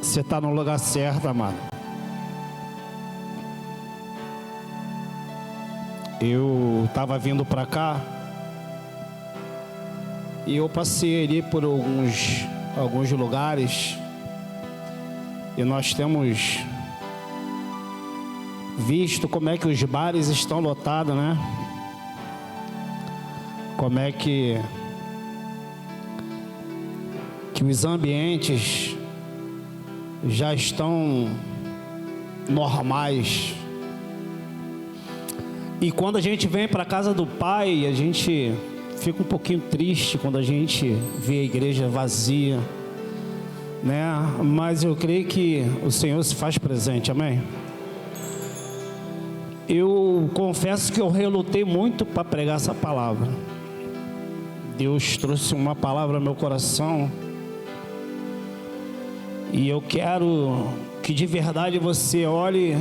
Você está no lugar certo, amado. Eu estava vindo para cá e eu passei ali por alguns lugares e nós temos visto como é que os bares estão lotados, né? Como é que os ambientes já estão normais. E quando a gente vem para a casa do Pai, a gente fica um pouquinho triste quando a gente vê a igreja vazia, né? Mas eu creio que o Senhor se faz presente, amém? Eu confesso que eu relutei muito para pregar essa palavra. Deus trouxe uma palavra ao meu coração e eu quero que de verdade você olhe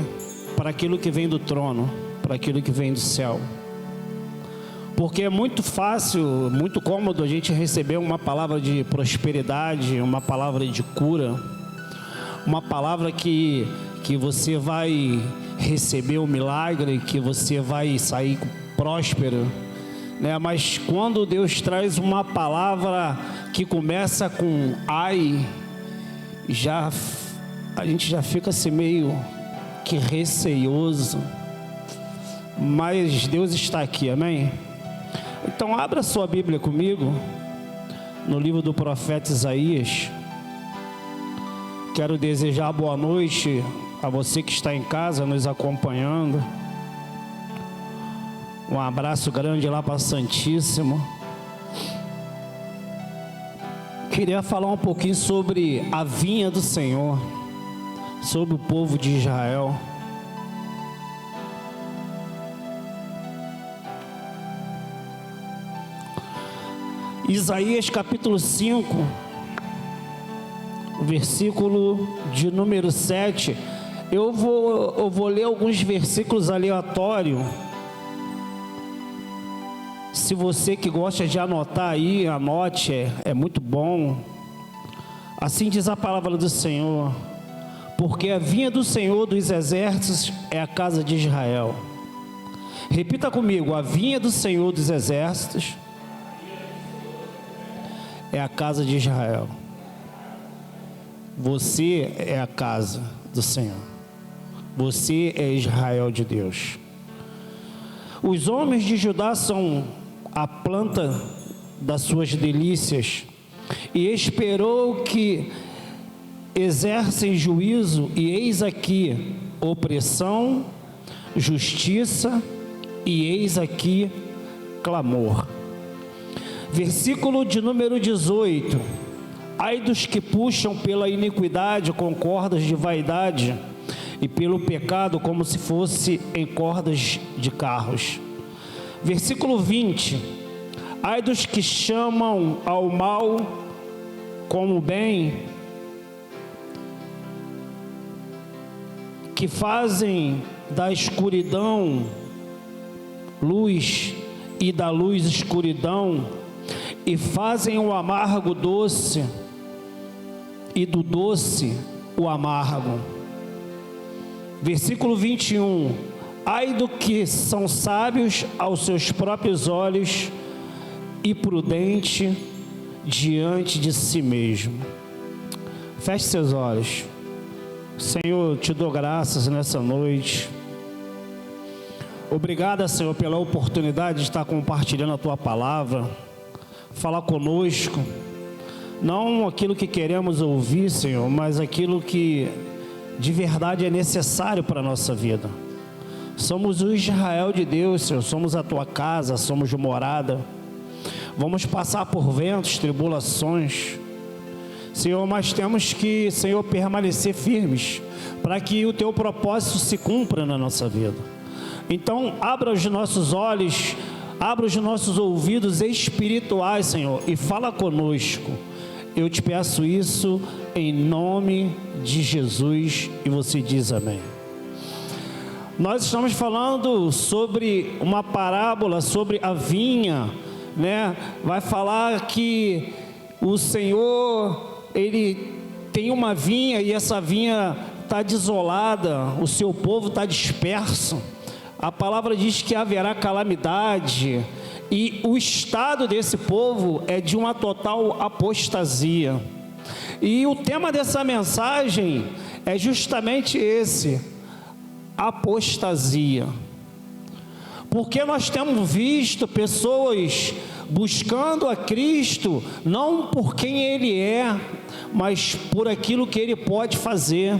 para aquilo que vem do trono, para aquilo que vem do céu, porque é muito fácil, muito cômodo a gente receber uma palavra de prosperidade, uma palavra de cura, uma palavra que você vai receber um milagre, que você vai sair próspero, né? Mas quando Deus traz uma palavra que começa com ai, a gente já fica assim meio que receoso, mas Deus está aqui, amém? Então abra sua Bíblia comigo no livro do profeta Isaías. Quero desejar boa noite a você que está em casa nos acompanhando. Um abraço grande lá para Santíssimo. Queria falar um pouquinho sobre a vinha do Senhor, sobre o povo de Israel. Isaías capítulo 5, versículo de número 7. Eu vou ler alguns versículos aleatórios. Se você que gosta de anotar aí, anote, é muito bom. Assim diz a palavra do Senhor: porque a vinha do Senhor dos exércitos é a casa de Israel. Repita comigo: a vinha do Senhor dos exércitos é a casa de Israel. Você é a casa do Senhor. Você é Israel de Deus. Os homens de Judá são a planta das suas delícias, e esperou que exercem juízo, e eis aqui opressão, justiça, e eis aqui clamor. Versículo de número 18: ai dos que puxam pela iniquidade com cordas de vaidade, e pelo pecado como se fosse em cordas de carros. Versículo 20: ai dos que chamam ao mal como bem, que fazem da escuridão luz e da luz escuridão, e fazem o amargo doce e do doce o amargo. Versículo 21: ai do que são sábios aos seus próprios olhos e prudente diante de si mesmo. Feche seus olhos. Senhor, te dou graças nessa noite. Obrigado, Senhor, pela oportunidade de estar compartilhando a Tua palavra. Falar conosco, não aquilo que queremos ouvir, Senhor, mas aquilo que de verdade é necessário para a nossa vida. Somos o Israel de Deus, Senhor, somos a Tua casa, somos de morada. Vamos passar por ventos, tribulações, Senhor, mas temos que, Senhor, permanecer firmes, para que o Teu propósito se cumpra na nossa vida. Então, abra os nossos olhos, abra os nossos ouvidos espirituais, Senhor, e fala conosco. Eu te peço isso em nome de Jesus, e você diz amém. Nós estamos falando sobre uma parábola, sobre a vinha, né? Vai falar que o Senhor, Ele tem uma vinha e essa vinha está desolada, o seu povo está disperso. A palavra diz que haverá calamidade, e o estado desse povo é de uma total apostasia. E o tema dessa mensagem é justamente esse: apostasia. Porque nós temos visto pessoas buscando a Cristo, não por quem Ele é, mas por aquilo que Ele pode fazer.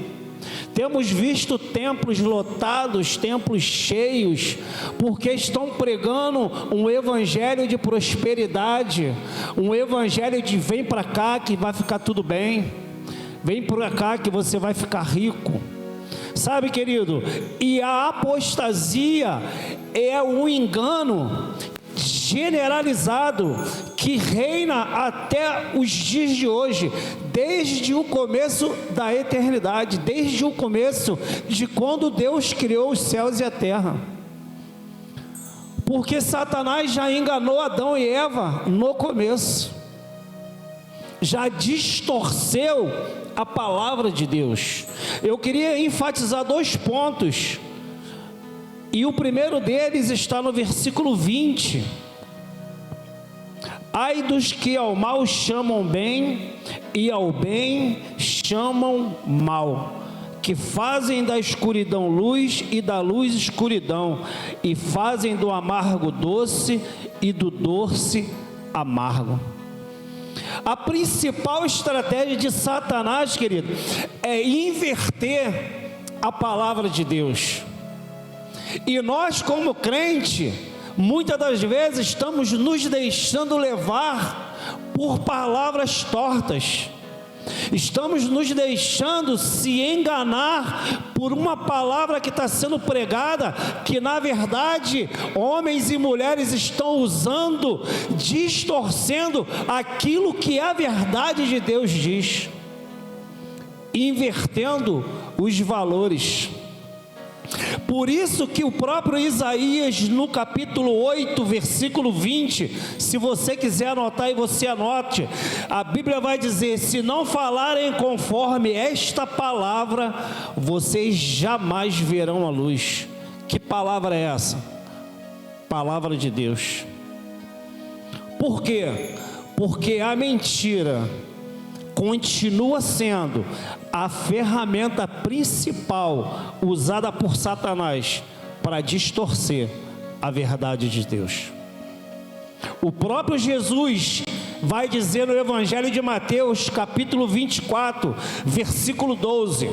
Temos visto templos lotados, templos cheios, porque estão pregando um evangelho de prosperidade, um evangelho de vem para cá que vai ficar tudo bem, vem para cá que você vai ficar rico. Sabe, querido, e a apostasia é um engano generalizado que reina até os dias de hoje, desde o começo da eternidade, desde o começo de quando Deus criou os céus e a terra. Porque Satanás já enganou Adão e Eva no começo, já distorceu a palavra de Deus. Eu queria enfatizar 2 pontos, e o primeiro deles está no versículo 20. Ai dos que ao mal chamam bem, e ao bem chamam mal, que fazem da escuridão luz e da luz escuridão, e fazem do amargo doce e do doce amargo. A principal estratégia de Satanás, querido, é inverter a palavra de Deus. E nós, como crente, muitas das vezes estamos nos deixando levar por palavras tortas. Estamos nos deixando se enganar por uma palavra que está sendo pregada, que na verdade homens e mulheres estão usando, distorcendo aquilo que a verdade de Deus diz, invertendo os valores. Por isso que o próprio Isaías, no capítulo 8, versículo 20, se você quiser anotar e você anote, a Bíblia vai dizer: se não falarem conforme esta palavra, vocês jamais verão a luz. Que palavra é essa? Palavra de Deus. Por quê? Porque a mentira continua sendo a ferramenta principal usada por Satanás para distorcer a verdade de Deus. O próprio Jesus vai dizer no Evangelho de Mateus, capítulo 24, versículo 12: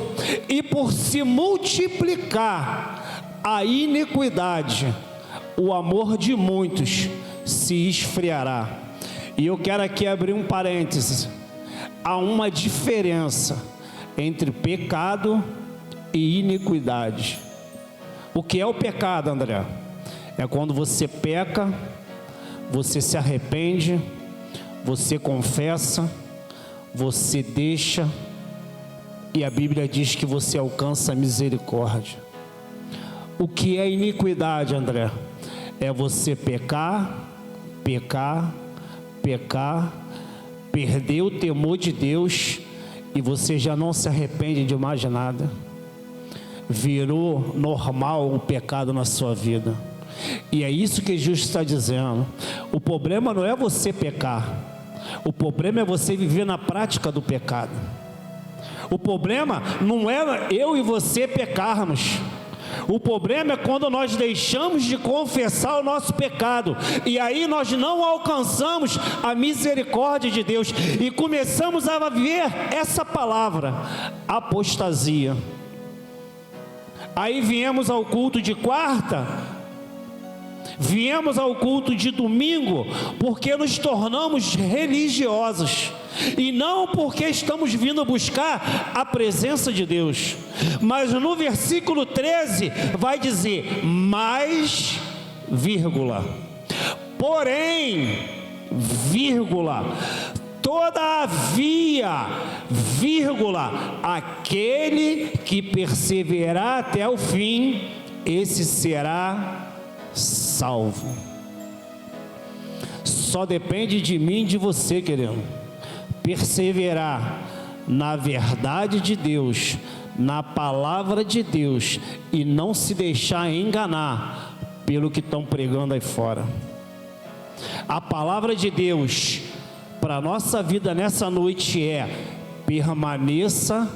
e por se multiplicar a iniquidade, o amor de muitos se esfriará. E eu quero aqui abrir um parênteses. Há uma diferença entre pecado e iniquidade. O que é o pecado, André? É quando você peca, você se arrepende, você confessa, você deixa, e a Bíblia diz que você alcança a misericórdia. O que é iniquidade, André? É você pecar, perder o temor de Deus, e você já não se arrepende de mais nada. Virou normal o pecado na sua vida. E é isso que Jesus está dizendo. O problema não é você pecar, o problema é você viver na prática do pecado. O problema não é eu e você pecarmos. O problema é quando nós deixamos de confessar o nosso pecado, e aí nós não alcançamos a misericórdia de Deus, e começamos a viver essa palavra, apostasia. Aí viemos ao culto de quarta, viemos ao culto de domingo, porque nos tornamos religiosos, e não porque estamos vindo buscar a presença de Deus. Mas no versículo 13 vai dizer: mas, vírgula, porém, vírgula, todavia, vírgula, aquele que perseverar até o fim, esse será salvo. Só depende de mim e de você, querido, perseverar, na verdade de Deus, na palavra de Deus, e não se deixar enganar pelo que estão pregando aí fora. A palavra de Deus para a nossa vida nessa noite é: permaneça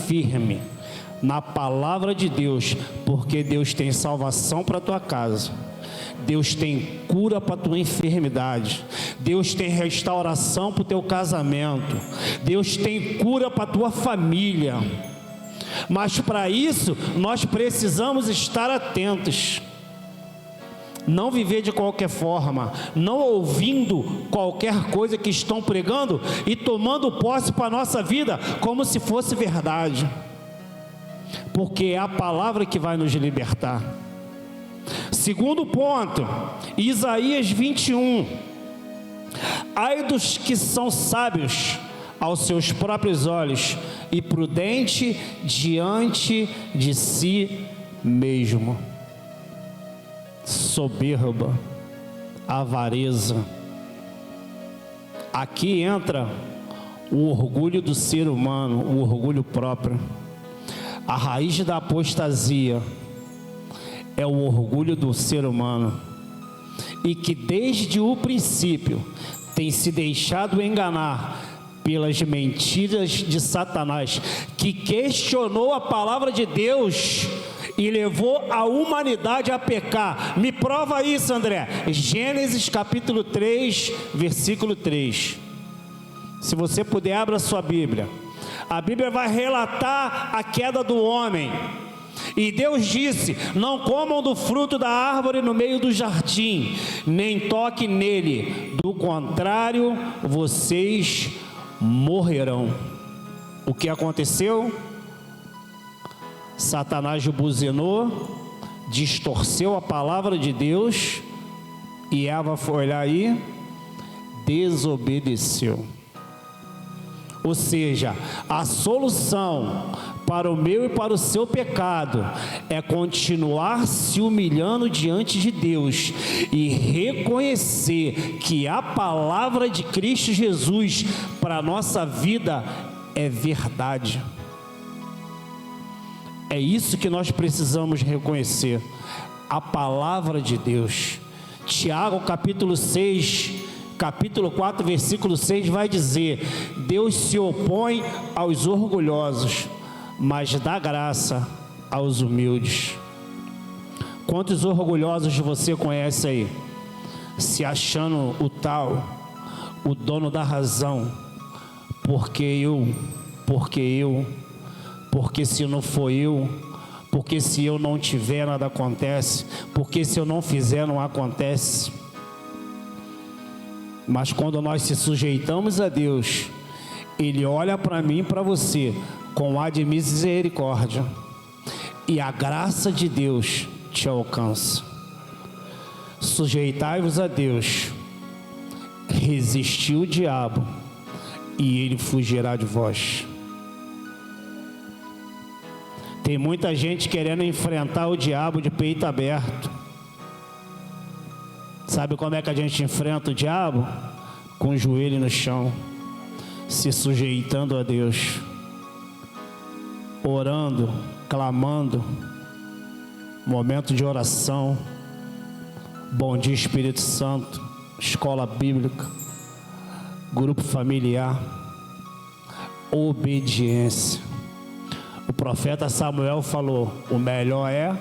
firme na palavra de Deus, porque Deus tem salvação para a tua casa, Deus tem cura para a tua enfermidade, Deus tem restauração para o teu casamento, Deus tem cura para a tua família. Mas para isso nós precisamos estar atentos, não viver de qualquer forma, não ouvindo qualquer coisa que estão pregando e tomando posse para a nossa vida como se fosse verdade, porque é a palavra que vai nos libertar. Segundo ponto, Isaías 21. Ai dos que são sábios aos seus próprios olhos e prudente diante de si mesmo. Soberba, avareza. Aqui entra o orgulho do ser humano, o orgulho próprio. A raiz da apostasia é o orgulho do ser humano, e que desde o princípio tem se deixado enganar pelas mentiras de Satanás, que questionou a palavra de Deus e levou a humanidade a pecar. Me prova isso, André. Gênesis capítulo 3, versículo 3. Se você puder, abra sua Bíblia. A Bíblia vai relatar a queda do homem. E Deus disse: não comam do fruto da árvore no meio do jardim, nem toquem nele, do contrário, vocês morrerão. O que aconteceu? Satanás buzinou, distorceu a palavra de Deus, e Eva foi lá e desobedeceu. Ou seja, a solução para o meu e para o seu pecado é continuar se humilhando diante de Deus e reconhecer que a palavra de Cristo Jesus para a nossa vida é verdade. É isso que nós precisamos reconhecer, a palavra de Deus. Tiago capítulo 6, capítulo 4, versículo 6 vai dizer: Deus se opõe aos orgulhosos, mas dá graça aos humildes. Quantos orgulhosos você conhece aí? Se achando o tal, o dono da razão, porque se não for eu, porque se eu não tiver nada acontece, porque se eu não fizer não acontece. Mas quando nós se sujeitamos a Deus, Ele olha para mim e para você com ar de misericórdia, e a graça de Deus te alcança. Sujeitai-vos a Deus, resistiu o diabo, e ele fugirá de vós. Tem muita gente querendo enfrentar o diabo de peito aberto. Sabe como é que a gente enfrenta o diabo? Com o joelho no chão, se sujeitando a Deus, orando, clamando, momento de oração, bom dia Espírito Santo, escola bíblica, grupo familiar, obediência. O profeta Samuel falou: o melhor é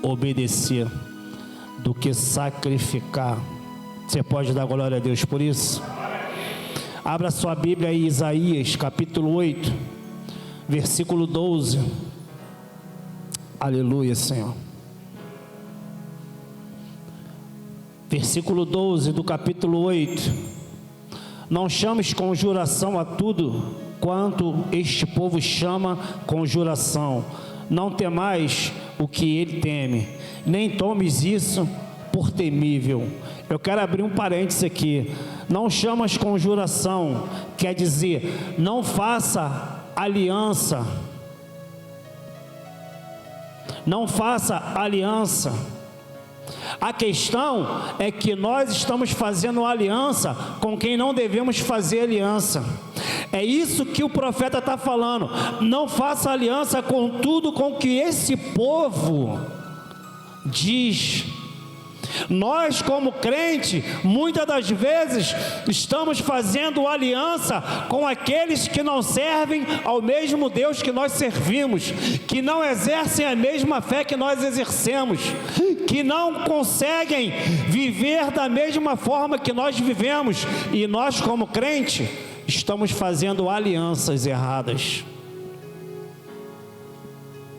obedecer do que sacrificar. Você pode dar glória a Deus por isso? Abra sua Bíblia aí, Isaías capítulo 8, versículo 12. Aleluia, Senhor. Versículo 12 do capítulo 8. Não chames conjuração a tudo quanto este povo chama conjuração. Não temais o que ele teme, nem tomes isso por temível. Eu quero abrir um parênteses aqui. Não chamas conjuração, quer dizer, não faça aliança. Não faça aliança. A questão é que nós estamos fazendo aliança com quem não devemos fazer aliança. É isso que o profeta está falando. Não faça aliança com tudo com que esse povo diz. Nós, como crente, muitas das vezes estamos fazendo aliança com aqueles que não servem ao mesmo Deus que nós servimos, que não exercem a mesma fé que nós exercemos, que não conseguem viver da mesma forma que nós vivemos, e nós, como crente, estamos fazendo alianças erradas.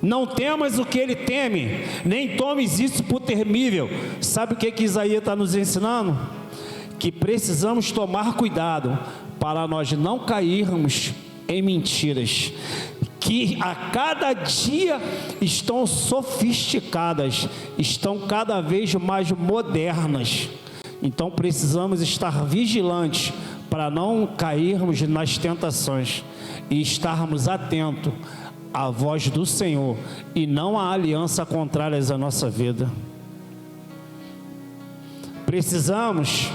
Não temas o que ele teme, nem tomes isso por temível. Sabe o que Isaías está nos ensinando? Que precisamos tomar cuidado para nós não cairmos em mentiras, que a cada dia estão sofisticadas, estão cada vez mais modernas. Então precisamos estar vigilantes para não cairmos nas tentações e estarmos atentos a voz do Senhor e não a aliança contrárias à nossa vida. Precisamos,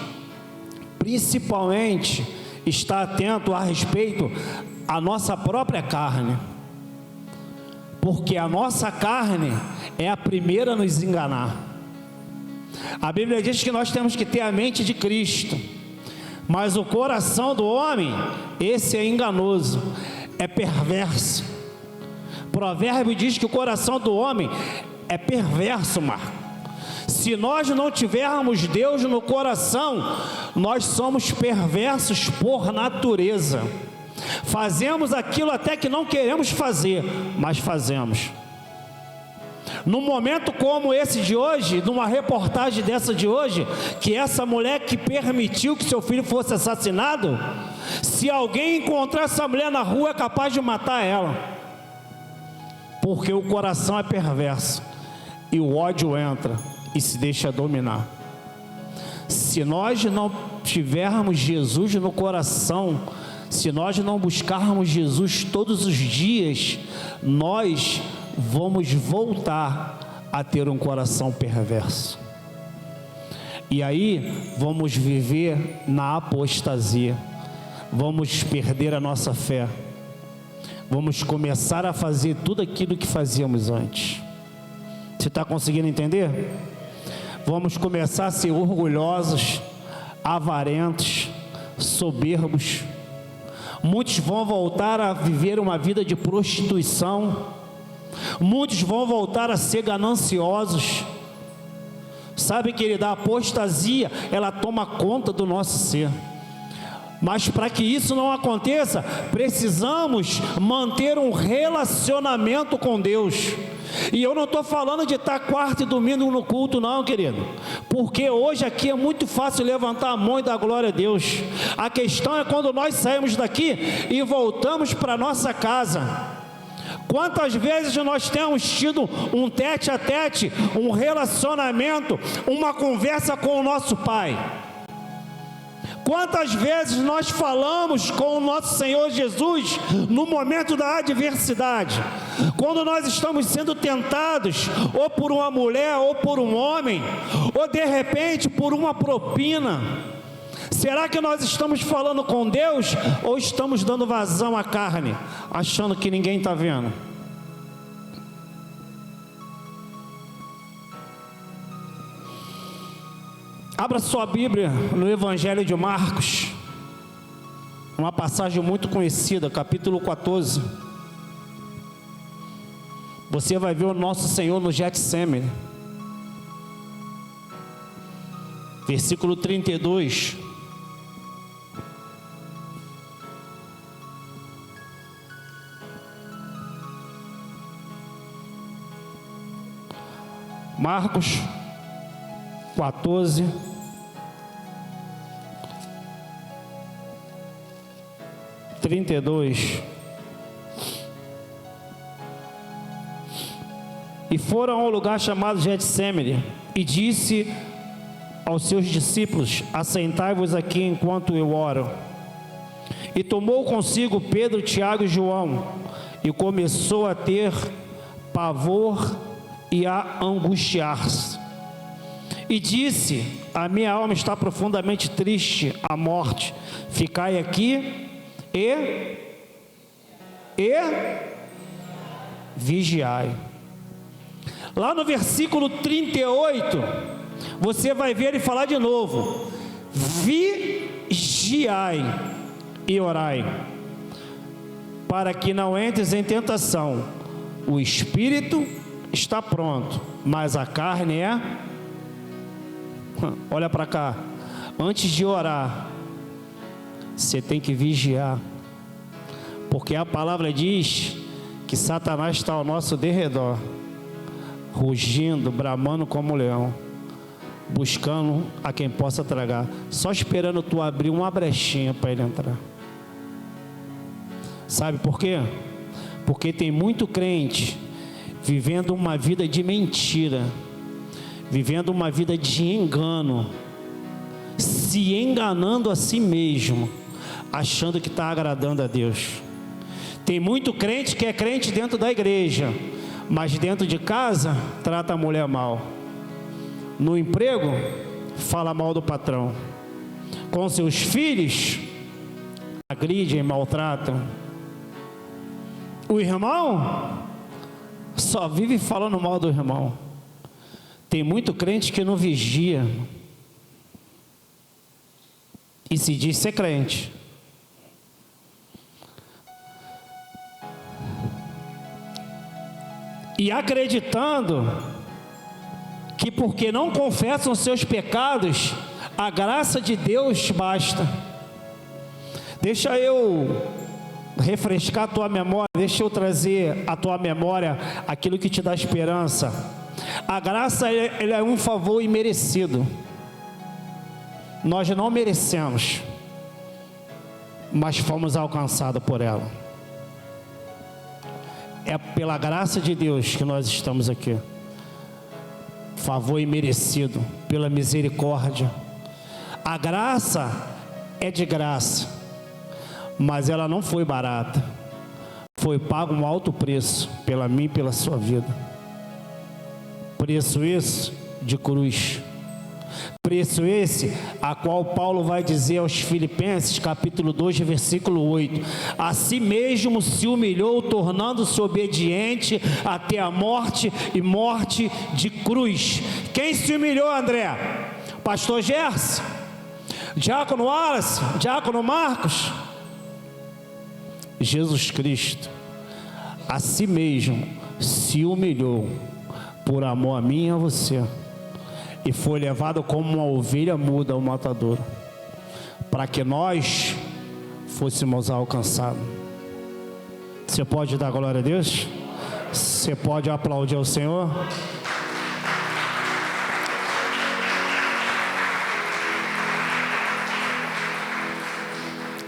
principalmente, estar atento a respeito à nossa própria carne, porque a nossa carne é a primeira a nos enganar. A Bíblia diz que nós temos que ter a mente de Cristo, mas o coração do homem, esse é enganoso, é perverso. Provérbio diz que o coração do homem é perverso, Marco. Se nós não tivermos Deus no coração, nós somos perversos por natureza. Fazemos aquilo até que não queremos fazer, mas fazemos. Num momento como esse de hoje, numa reportagem dessa de hoje, que essa mulher que permitiu que seu filho fosse assassinado, se alguém encontrar essa mulher na rua, é capaz de matar ela. Porque o coração é perverso e o ódio entra e se deixa dominar. Se nós não tivermos Jesus no coração, se nós não buscarmos Jesus todos os dias, nós vamos voltar a ter um coração perverso. E aí vamos viver na apostasia, vamos perder a nossa fé. Vamos começar a fazer tudo aquilo que fazíamos antes. Você está conseguindo entender? Vamos começar a ser orgulhosos, avarentos, soberbos. Muitos vão voltar a viver uma vida de prostituição. Muitos vão voltar a ser gananciosos. Sabe, querida, a apostasia, ela toma conta do nosso ser. Mas para que isso não aconteça, precisamos manter um relacionamento com Deus. E eu não estou falando de estar quarta e domingo no culto não, querido, porque hoje aqui é muito fácil levantar a mão e dar glória a Deus. A questão é quando nós saímos daqui e voltamos para nossa casa. Quantas vezes nós temos tido um tete a tete, um relacionamento, uma conversa com o nosso Pai? Quantas vezes nós falamos com o nosso Senhor Jesus no momento da adversidade? Quando nós estamos sendo tentados, ou por uma mulher, ou por um homem, ou de repente por uma propina. Será que nós estamos falando com Deus, ou estamos dando vazão à carne, achando que ninguém está vendo? Abra sua Bíblia no Evangelho de Marcos, uma passagem muito conhecida, capítulo 14. Você vai ver o nosso Senhor no Getsemane, versículo 32. Marcos 14, 32. E foram ao lugar chamado Getsemane, e disse aos seus discípulos: assentai-vos aqui enquanto eu oro. E tomou consigo Pedro, Tiago e João, e começou a ter pavor e a angustiar-se. E disse: a minha alma está profundamente triste à morte, ficai aqui e vigiai. Lá no versículo 38, você vai ver ele falar de novo: vigiai e orai, para que não entres em tentação. O espírito está pronto, mas a carne é... Olha para cá. Antes de orar, você tem que vigiar, porque a palavra diz que Satanás está ao nosso derredor, rugindo, bramando como um leão, buscando a quem possa tragar, só esperando tu abrir uma brechinha para ele entrar. Sabe por quê? Porque tem muito crente vivendo uma vida de mentira, vivendo uma vida de engano, se enganando a si mesmo, achando que está agradando a Deus. Tem muito crente que é crente dentro da igreja, mas dentro de casa trata a mulher mal. No emprego, fala mal do patrão. Com seus filhos, agridem, maltratam. O irmão só vive falando mal do irmão. Tem muito crente que não vigia e se diz ser crente. E acreditando que porque não confessam seus pecados, a graça de Deus basta. Deixa eu refrescar a tua memória, deixa eu trazer à tua memória aquilo que te dá esperança. A graça ela é um favor imerecido. Nós não merecemos, mas fomos alcançados por ela. É pela graça de Deus que nós estamos aqui. Favor imerecido, pela misericórdia. A graça é de graça, mas ela não foi barata. Foi pago um alto preço pela mim e pela sua vida. Preço esse de cruz. Preço esse a qual Paulo vai dizer aos Filipenses, capítulo 2, versículo 8: a si mesmo se humilhou, tornando-se obediente até a morte, e morte de cruz. Quem se humilhou, André? Pastor Gerson? Diácono Wallace? Diácono Marcos? Jesus Cristo a si mesmo se humilhou por amor a mim e a você, e foi levado como uma ovelha muda ao matadouro, para que nós fôssemos alcançados. Você pode dar glória a Deus? Você pode aplaudir ao Senhor?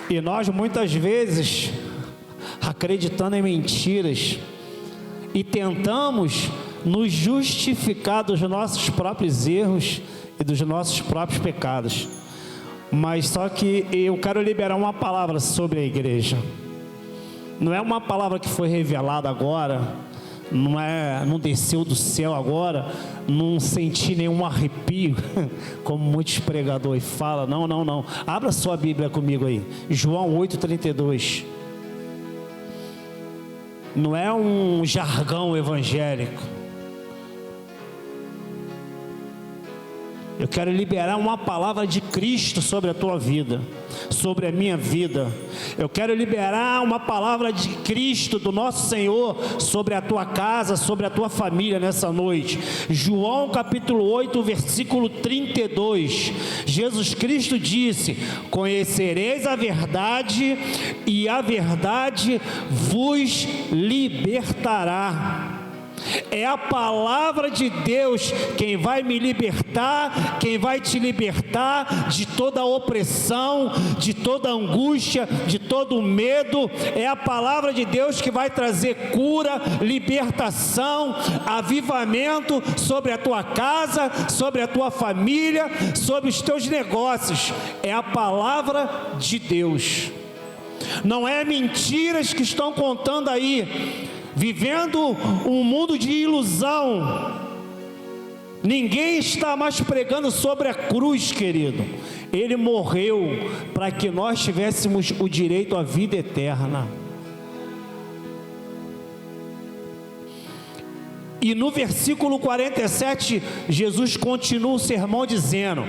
E nós muitas vezes, acreditando em mentiras, e tentamos nos justificar dos nossos próprios erros e dos nossos próprios pecados. Mas só que eu quero liberar uma palavra sobre a igreja. Não é uma palavra que foi revelada agora, não desceu do céu agora, não senti nenhum arrepio, como muitos pregadores falam. Não. Abra sua Bíblia comigo aí, João 8,32. Não é um jargão evangélico. Eu quero liberar uma palavra de Cristo sobre a tua vida, sobre a minha vida. Eu quero liberar uma palavra de Cristo, do nosso Senhor, sobre a tua casa, sobre a tua família nessa noite. João capítulo 8, versículo 32. Jesus Cristo disse: conhecereis a verdade, e a verdade vos libertará. É a palavra de Deus quem vai me libertar, quem vai te libertar de toda opressão, de toda angústia, de todo medo. É a palavra de Deus que vai trazer cura, libertação, avivamento sobre a tua casa, sobre a tua família, sobre os teus negócios. É a palavra de Deus. Não é mentiras que estão contando aí, vivendo um mundo de ilusão. Ninguém está mais pregando sobre a cruz, querido. Ele morreu para que nós tivéssemos o direito à vida eterna. E no versículo 47, Jesus continua o sermão dizendo: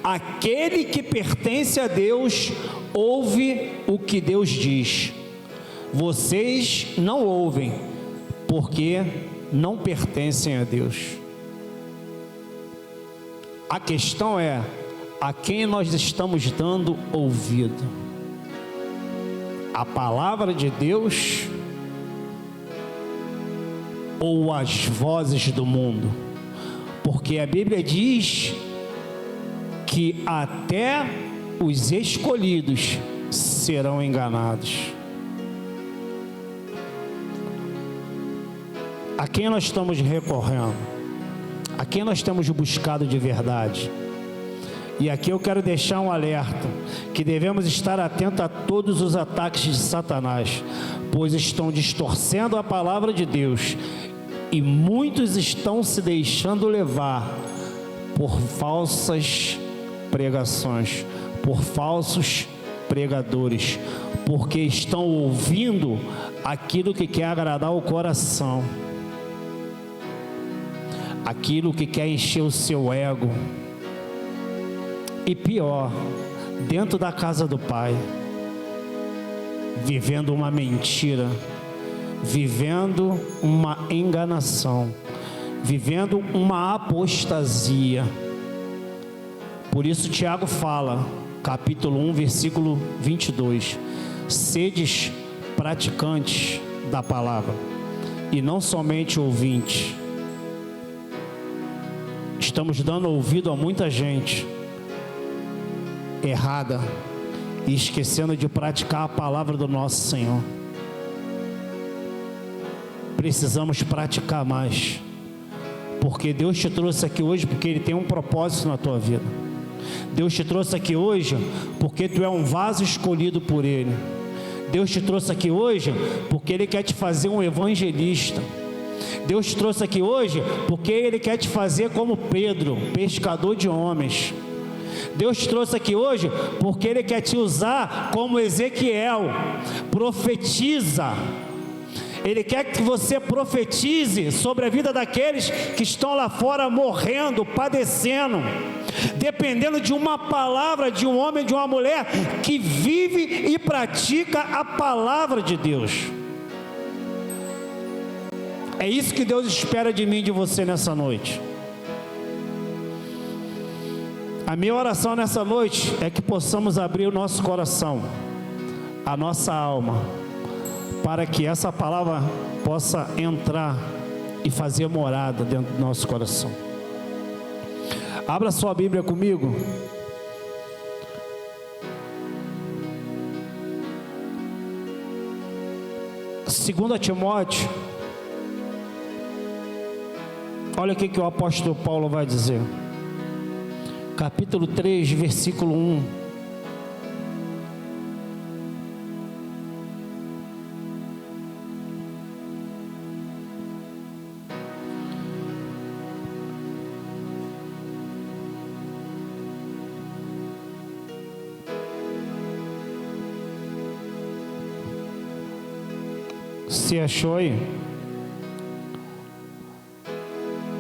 aquele que pertence a Deus, ouve o que Deus diz. Vocês não ouvem, porque não pertencem a Deus. A questão é, a quem nós estamos dando ouvido? A palavra de Deus ou as vozes do mundo? Porque a Bíblia diz que até os escolhidos serão enganados. A quem nós estamos recorrendo? A quem nós temos buscado de verdade? E aqui eu quero deixar um alerta, que devemos estar atentos a todos os ataques de Satanás, pois estão distorcendo a palavra de Deus, e muitos estão se deixando levar por falsas pregações, por falsos pregadores, porque estão ouvindo aquilo que quer agradar o coração, aquilo que quer encher o seu ego. E pior, dentro da casa do Pai, vivendo uma mentira, vivendo uma enganação, vivendo uma apostasia. Por isso Tiago fala, capítulo 1, versículo 22, sedes praticantes da palavra, e não somente ouvintes. Estamos dando ouvido a muita gente errada e esquecendo de praticar a palavra do nosso Senhor. Precisamos praticar mais, porque Deus te trouxe aqui hoje porque Ele tem um propósito na tua vida. Deus te trouxe aqui hoje porque tu é um vaso escolhido por Ele. Deus te trouxe aqui hoje porque Ele quer te fazer um evangelista. Deus te trouxe aqui hoje porque Ele quer te fazer como Pedro, pescador de homens. Deus te trouxe aqui hoje porque Ele quer te usar como Ezequiel, profetiza. Ele quer que você profetize sobre a vida daqueles que estão lá fora morrendo, padecendo, dependendo de uma palavra de um homem, de uma mulher que vive e pratica a palavra de Deus. É isso que Deus espera de mim e de você nessa noite. A minha oração nessa noite é que possamos abrir o nosso coração, a nossa alma, para que essa palavra possa entrar e fazer morada dentro do nosso coração. Abra sua Bíblia comigo. Segundo Timóteo, olha o que o apóstolo Paulo vai dizer. Capítulo 3, versículo 1. Se achou aí?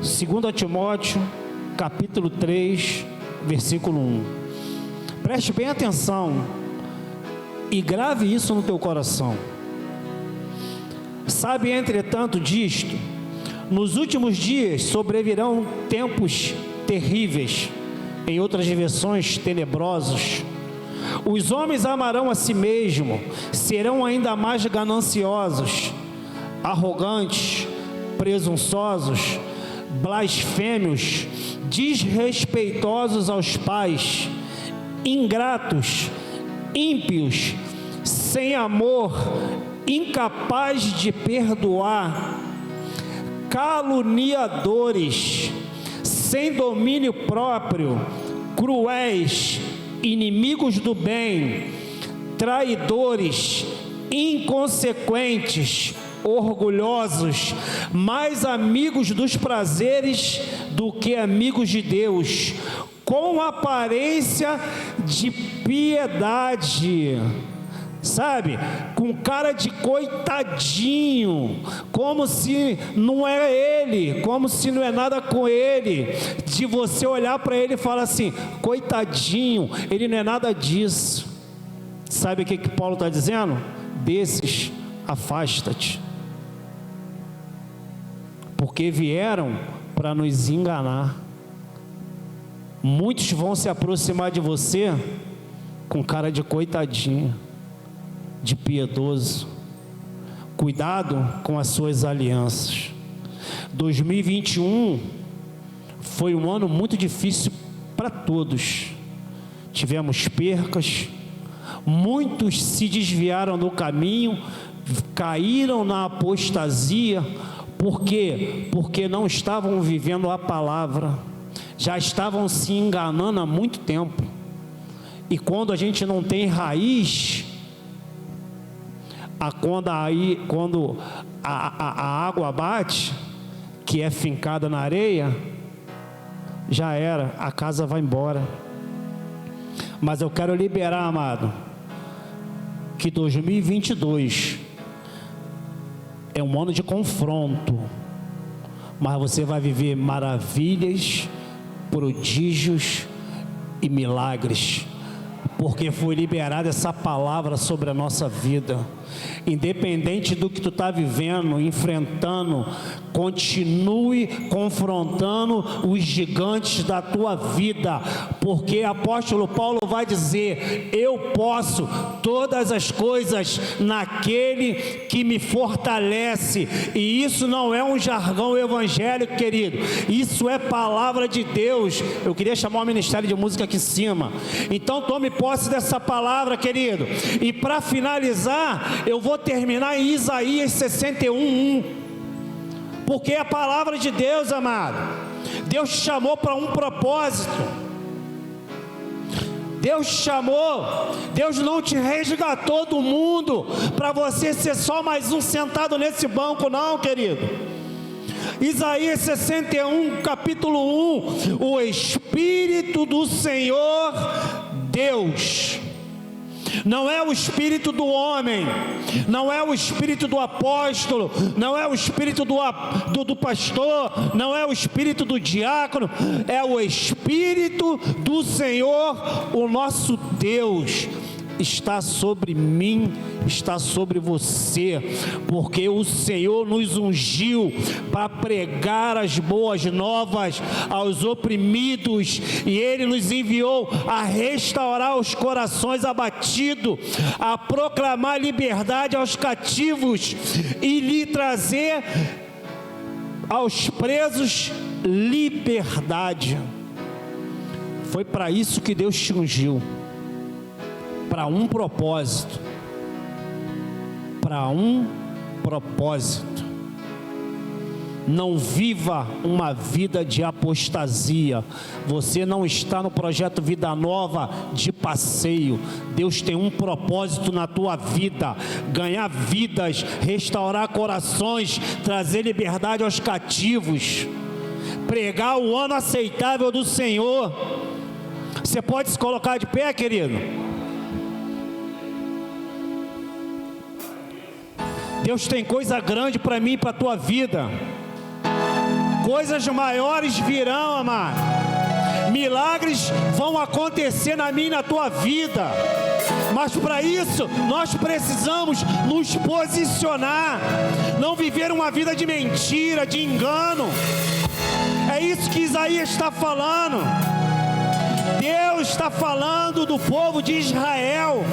2 Timóteo, capítulo 3, versículo 1. Preste bem atenção e grave isso no teu coração. Sabe, entretanto, disto: nos últimos dias sobrevirão tempos terríveis, em outras versões, tenebrosos. Os homens amarão a si mesmo, serão ainda mais gananciosos, arrogantes, presunçosos, blasfêmios, desrespeitosos aos pais, ingratos, ímpios, sem amor, incapazes de perdoar, caluniadores, sem domínio próprio, cruéis, inimigos do bem, traidores, inconsequentes, orgulhosos, mais amigos dos prazeres do que amigos de Deus, com aparência de piedade, sabe, com cara de coitadinho, como se não é ele, como se não é nada com ele, de você olhar para ele e falar assim, coitadinho, ele não é nada disso. Sabe o que Paulo está dizendo? Desses, afasta-te, porque vieram para nos enganar. Muitos vão se aproximar de você com cara de coitadinho, de piedoso. Cuidado com as suas alianças. 2021 foi um ano muito difícil para todos. Tivemos percas, muitos se desviaram do caminho, caíram na apostasia. Por quê? Porque não estavam vivendo a palavra, já estavam se enganando há muito tempo. E quando a gente não tem raiz, quando a água bate, que é fincada na areia, já era, a casa vai embora. Mas eu quero liberar, amado, que 2022 é um ano de confronto, mas você vai viver maravilhas, prodígios e milagres, porque foi liberada essa palavra sobre a nossa vida. Independente do que tu está vivendo, enfrentando, continue confrontando os gigantes da tua vida, porque apóstolo Paulo vai dizer, eu posso todas as coisas naquele que me fortalece. E isso não é um jargão evangélico, querido, isso é palavra de Deus. Eu queria chamar o ministério de música aqui em cima. Então tome posse dessa palavra, querido. E para finalizar, eu vou terminar em Isaías 61:1, porque é a palavra de Deus, amado. Deus te chamou para um propósito. Deus te chamou. Deus não te resgatou do mundo para você ser só mais um sentado nesse banco, não, querido. Isaías 61, capítulo 1: o Espírito do Senhor Deus, não é o espírito do homem, não é o espírito do apóstolo, não é o espírito do pastor, não é o espírito do diácono, é o Espírito do Senhor, o nosso Deus, está sobre mim, está sobre você, porque o Senhor nos ungiu para pregar as boas novas aos oprimidos, e Ele nos enviou a restaurar os corações abatidos, a proclamar liberdade aos cativos e lhe trazer aos presos liberdade. Foi para isso que Deus te ungiu, para um propósito, para um propósito. Não viva uma vida de apostasia. Você não está no projeto Vida Nova de passeio. Deus tem um propósito na tua vida: ganhar vidas, restaurar corações, trazer liberdade aos cativos, pregar o ano aceitável do Senhor. Você pode se colocar de pé, querido? Deus tem coisa grande para mim e para a tua vida. Coisas maiores virão, amado. Milagres vão acontecer na minha e na tua vida. Mas para isso, nós precisamos nos posicionar. Não viver uma vida de mentira, de engano. É isso que Isaías está falando. Deus está falando do povo de Israel.